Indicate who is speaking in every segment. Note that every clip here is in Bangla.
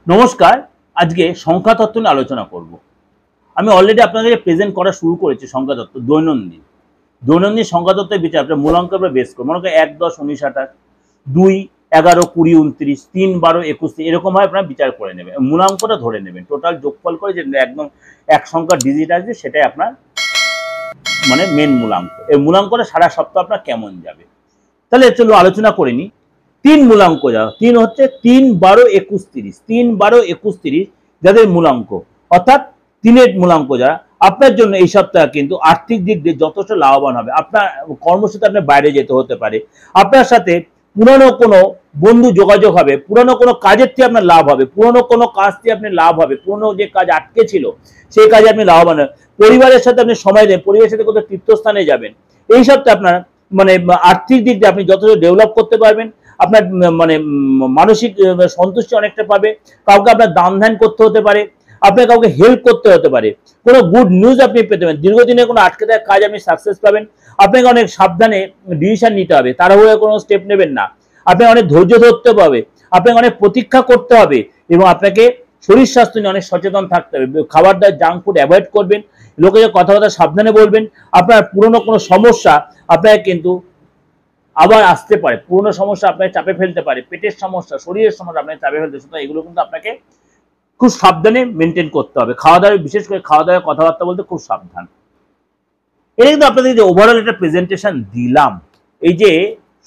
Speaker 1: নমস্কার। আজকে সংখ্যা তত্ত্ব নিয়ে আলোচনা করব। আমি অলরেডি আপনাদের প্রেজেন্ট করা শুরু করেছি সংখ্যা তত্ত্ব দৈনন্দিন। দৈনন্দিন সংখ্যা তত্ত্বের বিচার আপনার মূলাঙ্ক আমরা বেস করব। মনে করেন ১, ১০, ১৯, ২৮, ২, ১১, ২০, ২৯, ৩, ১২, ২১ এরকমভাবে আপনারা বিচার করে নেবেন। মূলাঙ্কটা ধরে নেবেন। টোটাল যোগফল করে যে একদম এক সংখ্যার ডিজিট আসবে সেটাই আপনার মানে মেন মূলাঙ্ক। এই মূলাঙ্কটা সারা সপ্তাহ আপনার কেমন যাবে। তাহলে চলো আলোচনা করে নিই। ৩ মূলাঙ্ক যারা ৩ হচ্ছে ৩, ১২, ২১, ৩০, ৩, ১২, ২১, ৩০ যাদের মূলাঙ্ক অর্থাৎ ৩-এর মূলাঙ্ক যারা আপনার জন্য এই সপ্তাহে কিন্তু আর্থিক দিক দিয়ে যথেষ্ট লাভবান হবে। আপনার কর্মসূত্রে আপনার বাইরে যেতে হতে পারে, আপনার সাথে পুরনো কোনো বন্ধু যোগাযোগ হবে, পুরনো কোনো কাজের থেকে আপনার লাভ হবে, পুরনো কোনো কাজ থেকে আপনি লাভ হবে, পুরনো যে কাজ আটকে ছিল সেই কাজে আপনি লাভবান হবে, পরিবারের সাথে আপনি সময় দেন, পরিবারের সাথে কোথাও তীর্থস্থানে যাবেন। এই সপ্তাহে আপনার মানে আর্থিক দিক দিয়ে আপনি যথেষ্ট ডেভেলপ করতে পারবেন। আপনার মানে মানসিক সন্তুষ্টি অনেকটা পাবে। কাউকে আপনার দান ধ্যান করতে হতে পারে, আপনার কাউকে হেল্প করতে হতে পারে, কোনো গুড নিউজ আপনি পেতে পারেন, দীর্ঘদিনের কোনো আটকে থাকা কাজ আপনি সাকসেস পাবেন। আপনাকে অনেক সাবধানে ডিসিশন নিতে হবে, তাড়াহুড়ো কোনো স্টেপ নেবেন না। আপনাকে অনেক ধৈর্য ধরতে হবে, আপনাকে অনেক প্রতীক্ষা করতে হবে এবং আপনাকে শরীর স্বাস্থ্য নিয়ে অনেক সচেতন থাকতে হবে। খাবার দাবার জাঙ্ক ফুড অ্যাভয়েড করবেন, লোকেদের কথাবার্তা সাবধানে বলবেন। আপনার পুরনো কোনো সমস্যা আপনাকে কিন্তু আবার আসতে পারে, পুরনো সমস্যা আপনাকে চাপে ফেলতে পারে, পেটের সমস্যা, শরীরের সমস্যা আপনাকে চাপে ফেলতে, সুতরাং এগুলো কিন্তু আপনাকে খুব সাবধানে মেনটেন করতে হবে। খাওয়া দাওয়া, বিশেষ করে খাওয়া দাওয়া কথাবার্তা বলতে খুব সাবধান। এটা কিন্তু আপনাদের যে ওভারঅল একটা প্রেজেন্টেশন দিলাম, এই যে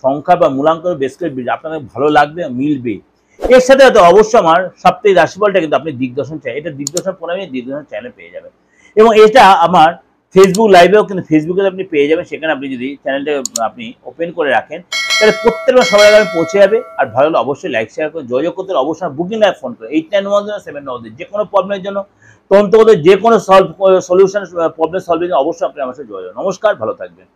Speaker 1: সংখ্যা বা মূলাঙ্ক বেস করে আপনাদের ভালো লাগবে, মিলবে। এর সাথে সাথে অবশ্যই আমার সাপ্তাহিক রাশিফলটা কিন্তু আপনি দিগদর্শন চাই, এটা দিগদর্শন প্রণামী দিগদর্শন চ্যানেলে পেয়ে যাবেন এবং এটা আমার ফেসবুক লাইভেও কিন্তু ফেসবুকে আপনি পেয়ে যাবেন। সেখানে আপনি যদি চ্যানেলটা আপনি ওপেন করে রাখেন তাহলে প্রত্যেকবার সবার আগে পৌঁছে যাবে। আর ভালো হলে অবশ্যই লাইক শেয়ার করে যোগাযোগ করতে অবশ্যই বুকিং লাইভ ফোন করে 8917 যে কোনো প্রবলেমের জন্য তন্ত্রগত যে কোনো সলিউশন প্রবলেম সলভিং অবশ্যই আপনি আমার সাথে যোগাযোগ। নমস্কার, ভালো থাকবেন।